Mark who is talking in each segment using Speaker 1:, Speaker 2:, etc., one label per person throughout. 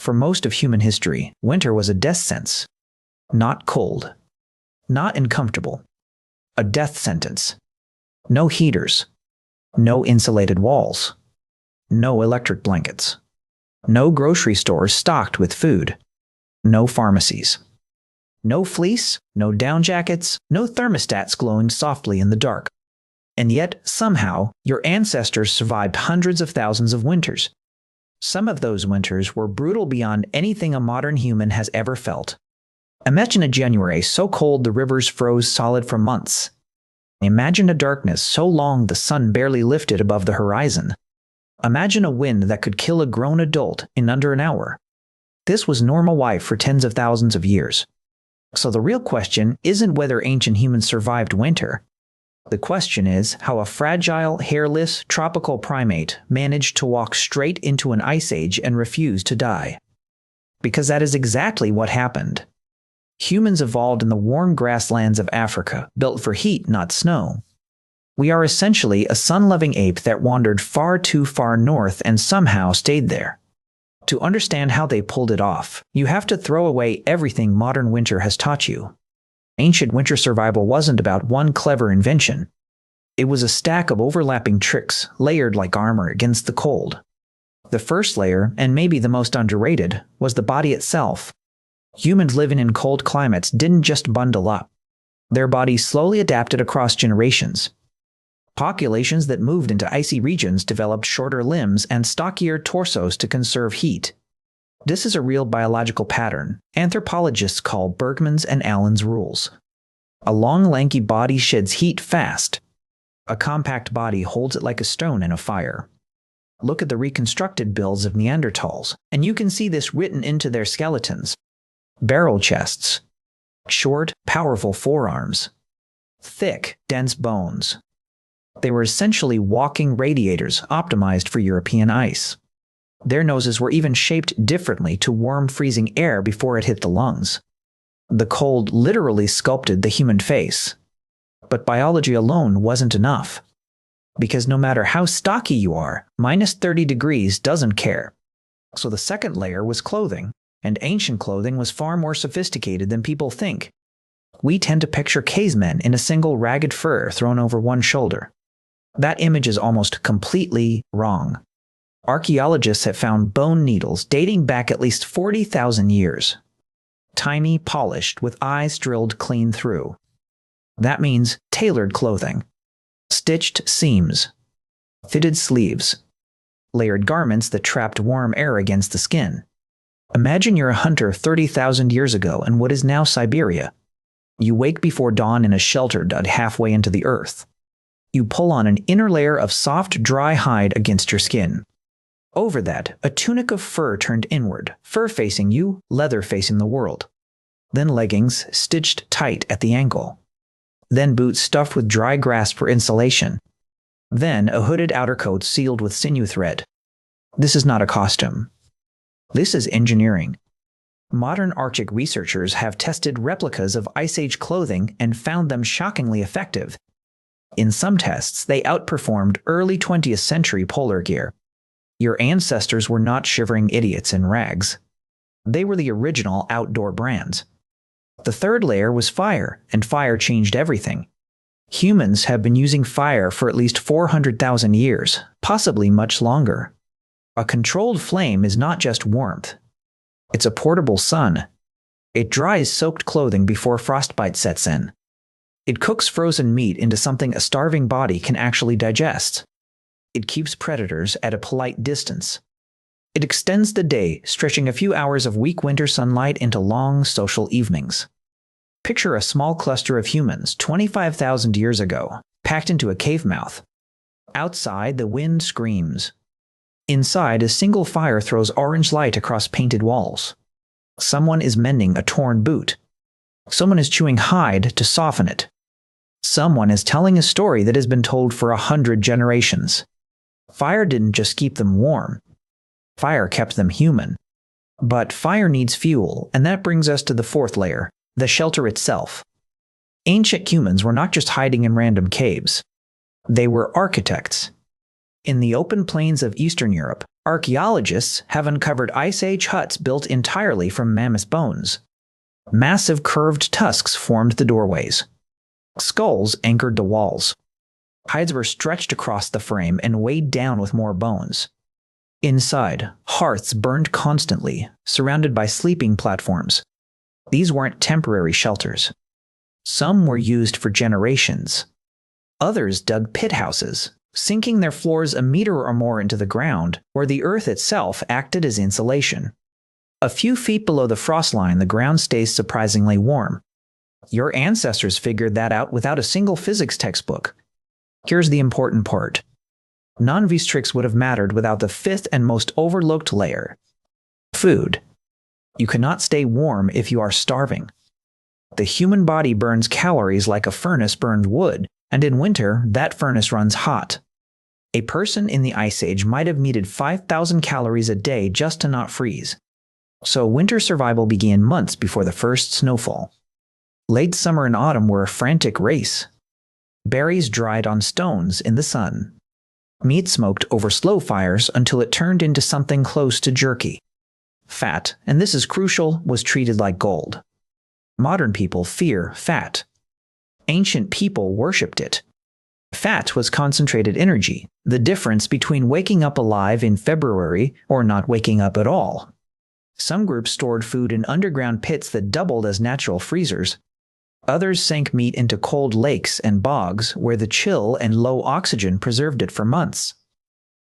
Speaker 1: For most of human history, winter was a death sentence. Not cold. Not uncomfortable. A death sentence. No heaters. No insulated walls. No electric blankets. No grocery stores stocked with food. No pharmacies. No fleece, no down jackets, no thermostats glowing softly in the dark. And yet, somehow, your ancestors survived hundreds of thousands of winters. Some of those winters were brutal beyond anything a modern human has ever felt. Imagine a January so cold the rivers froze solid for months. Imagine a darkness so long the sun barely lifted above the horizon. Imagine a wind that could kill a grown adult in under an hour. This was normal life for tens of thousands of years. So the real question isn't whether ancient humans survived winter. The question is how a fragile, hairless, tropical primate managed to walk straight into an ice age and refuse to die. Because that is exactly what happened. Humans evolved in the warm grasslands of Africa, built for heat, not snow. We are essentially a sun-loving ape that wandered far too far north and somehow stayed there. To understand how they pulled it off, you have to throw away everything modern winter has taught you. Ancient winter survival wasn't about one clever invention. It was a stack of overlapping tricks, layered like armor against the cold. The first layer, and maybe the most underrated, was the body itself. Humans living in cold climates didn't just bundle up. Their bodies slowly adapted across generations. Populations that moved into icy regions developed shorter limbs and stockier torsos to conserve heat. This is a real biological pattern anthropologists call Bergman's and Allen's rules. A long, lanky body sheds heat fast. A compact body holds it like a stone in a fire. Look at the reconstructed builds of Neanderthals, and you can see this written into their skeletons. Barrel chests. Short, powerful forearms. Thick, dense bones. They were essentially walking radiators optimized for European ice. Their noses were even shaped differently to warm, freezing air before it hit the lungs. The cold literally sculpted the human face. But biology alone wasn't enough. Because no matter how stocky you are, minus 30 degrees doesn't care. So the second layer was clothing, and ancient clothing was far more sophisticated than people think. We tend to picture cavemen in a single ragged fur thrown over one shoulder. That image is almost completely wrong. Archaeologists have found bone needles dating back at least 40,000 years. Tiny, polished, with eyes drilled clean through. That means tailored clothing. Stitched seams. Fitted sleeves. Layered garments that trapped warm air against the skin. Imagine you're a hunter 30,000 years ago in what is now Siberia. You wake before dawn in a shelter dug halfway into the earth. You pull on an inner layer of soft, dry hide against your skin. Over that, a tunic of fur turned inward, fur facing you, leather facing the world. Then leggings, stitched tight at the ankle. Then boots stuffed with dry grass for insulation. Then a hooded outer coat sealed with sinew thread. This is not a costume. This is engineering. Modern Arctic researchers have tested replicas of Ice Age clothing and found them shockingly effective. In some tests, they outperformed early 20th century polar gear. Your ancestors were not shivering idiots in rags. They were the original outdoor brands. The third layer was fire, and fire changed everything. Humans have been using fire for at least 400,000 years, possibly much longer. A controlled flame is not just warmth. It's a portable sun. It dries soaked clothing before frostbite sets in. It cooks frozen meat into something a starving body can actually digest. It keeps predators at a polite distance. It extends the day, stretching a few hours of weak winter sunlight into long social evenings. Picture a small cluster of humans 25,000 years ago, packed into a cave mouth. Outside, the wind screams. Inside, a single fire throws orange light across painted walls. Someone is mending a torn boot. Someone is chewing hide to soften it. Someone is telling a story that has been told for 100 generations. Fire didn't just keep them warm. Fire kept them human. But fire needs fuel, and that brings us to the fourth layer, the shelter itself. Ancient humans were not just hiding in random caves. They were architects. In the open plains of Eastern Europe, archaeologists have uncovered Ice Age huts built entirely from mammoth bones. Massive curved tusks formed the doorways. Skulls anchored the walls. Hides were stretched across the frame and weighed down with more bones. Inside, hearths burned constantly, surrounded by sleeping platforms. These weren't temporary shelters. Some were used for generations. Others dug pit houses, sinking their floors a meter or more into the ground, where the earth itself acted as insulation. A few feet below the frost line, the ground stays surprisingly warm. Your ancestors figured that out without a single physics textbook. Here's the important part. None of these tricks would have mattered without the fifth and most overlooked layer: food. You cannot stay warm if you are starving. The human body burns calories like a furnace burned wood, and in winter, that furnace runs hot. A person in the Ice Age might have needed 5,000 calories a day just to not freeze. So winter survival began months before the first snowfall. Late summer and autumn were a frantic race. Berries dried on stones in the sun. Meat smoked over slow fires until it turned into something close to jerky. Fat, and this is crucial, was treated like gold. Modern people fear fat. Ancient people worshipped it. Fat was concentrated energy, the difference between waking up alive in February or not waking up at all. Some groups stored food in underground pits that doubled as natural freezers. Others sank meat into cold lakes and bogs where the chill and low oxygen preserved it for months.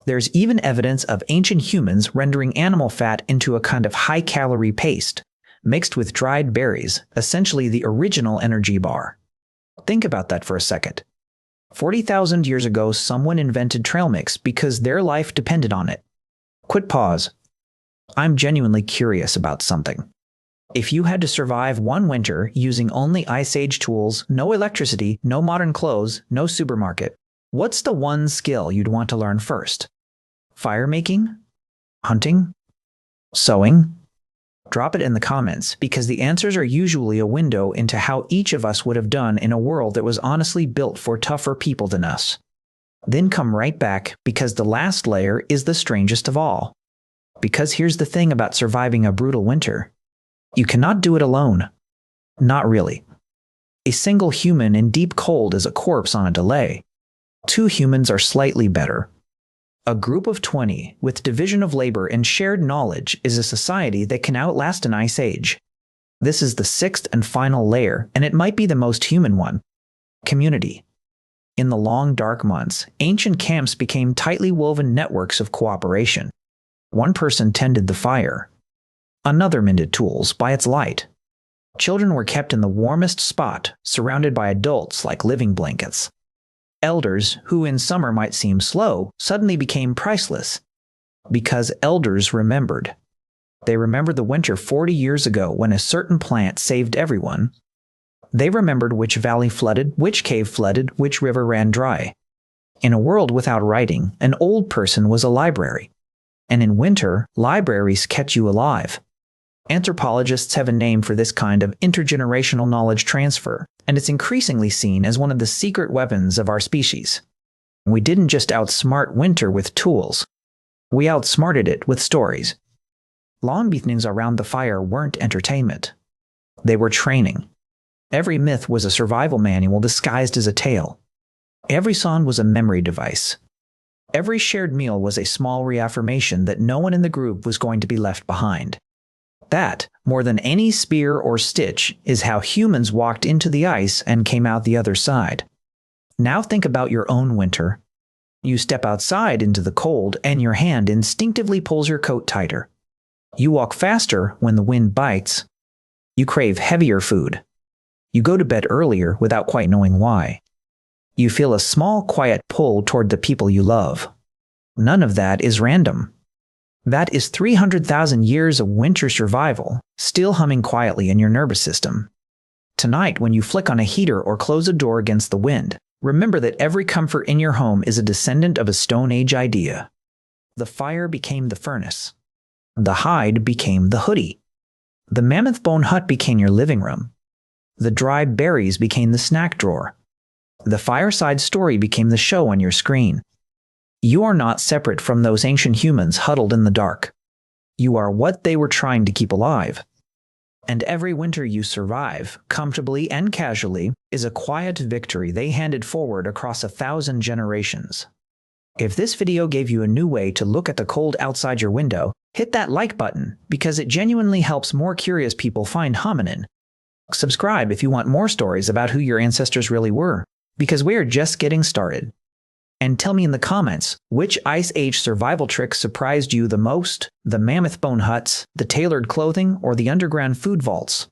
Speaker 1: There's even evidence of ancient humans rendering animal fat into a kind of high-calorie paste, mixed with dried berries, essentially the original energy bar. Think about that for a second. 40,000 years ago, someone invented trail mix because their life depended on it. Quick pause. I'm genuinely curious about something. If you had to survive one winter using only Ice Age tools, no electricity, no modern clothes, no supermarket, what's the one skill you'd want to learn first? Fire making? Hunting? Sewing? Drop it in the comments, because the answers are usually a window into how each of us would have done in a world that was honestly built for tougher people than us. Then come right back, because the last layer is the strangest of all. Because here's the thing about surviving a brutal winter. You cannot do it alone. Not really. A single human in deep cold is a corpse on a delay. 2 humans are slightly better. A group of 20, with division of labor and shared knowledge, is a society that can outlast an Ice Age. This is the 6th and final layer, and it might be the most human one. Community. In the long, dark months, ancient camps became tightly woven networks of cooperation. One person tended the fire. Another mended tools by its light. Children were kept in the warmest spot, surrounded by adults like living blankets. Elders, who in summer might seem slow, suddenly became priceless. Because elders remembered. They remembered the winter 40 years ago when a certain plant saved everyone. They remembered which valley flooded, which cave flooded, which river ran dry. In a world without writing, an old person was a library. And in winter, libraries kept you alive. Anthropologists have a name for this kind of intergenerational knowledge transfer, and it's increasingly seen as one of the secret weapons of our species. We didn't just outsmart winter with tools. We outsmarted it with stories. Long evenings around the fire weren't entertainment. They were training. Every myth was a survival manual disguised as a tale. Every song was a memory device. Every shared meal was a small reaffirmation that no one in the group was going to be left behind. That, more than any spear or stitch, is how humans walked into the ice and came out the other side. Now think about your own winter. You step outside into the cold and your hand instinctively pulls your coat tighter. You walk faster when the wind bites. You crave heavier food. You go to bed earlier without quite knowing why. You feel a small, quiet pull toward the people you love. None of that is random. That is 300,000 years of winter survival, still humming quietly in your nervous system. Tonight, when you flick on a heater or close a door against the wind, remember that every comfort in your home is a descendant of a Stone Age idea. The fire became the furnace. The hide became the hoodie. The mammoth-bone hut became your living room. The dried berries became the snack drawer. The fireside story became the show on your screen. You are not separate from those ancient humans huddled in the dark. You are what they were trying to keep alive. And every winter you survive, comfortably and casually, is a quiet victory they handed forward across 1,000 generations. If this video gave you a new way to look at the cold outside your window, hit that like button because it genuinely helps more curious people find Hominin. Subscribe if you want more stories about who your ancestors really were, because we are just getting started. And tell me in the comments, which Ice Age survival trick surprised you the most? The mammoth-bone huts, the tailored clothing, or the underground food vaults?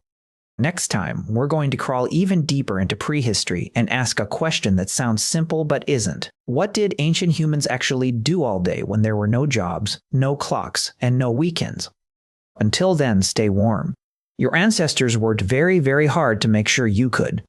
Speaker 1: Next time, we're going to crawl even deeper into prehistory and ask a question that sounds simple but isn't. What did ancient humans actually do all day when there were no jobs, no clocks, and no weekends? Until then, stay warm. Your ancestors worked very, very hard to make sure you could.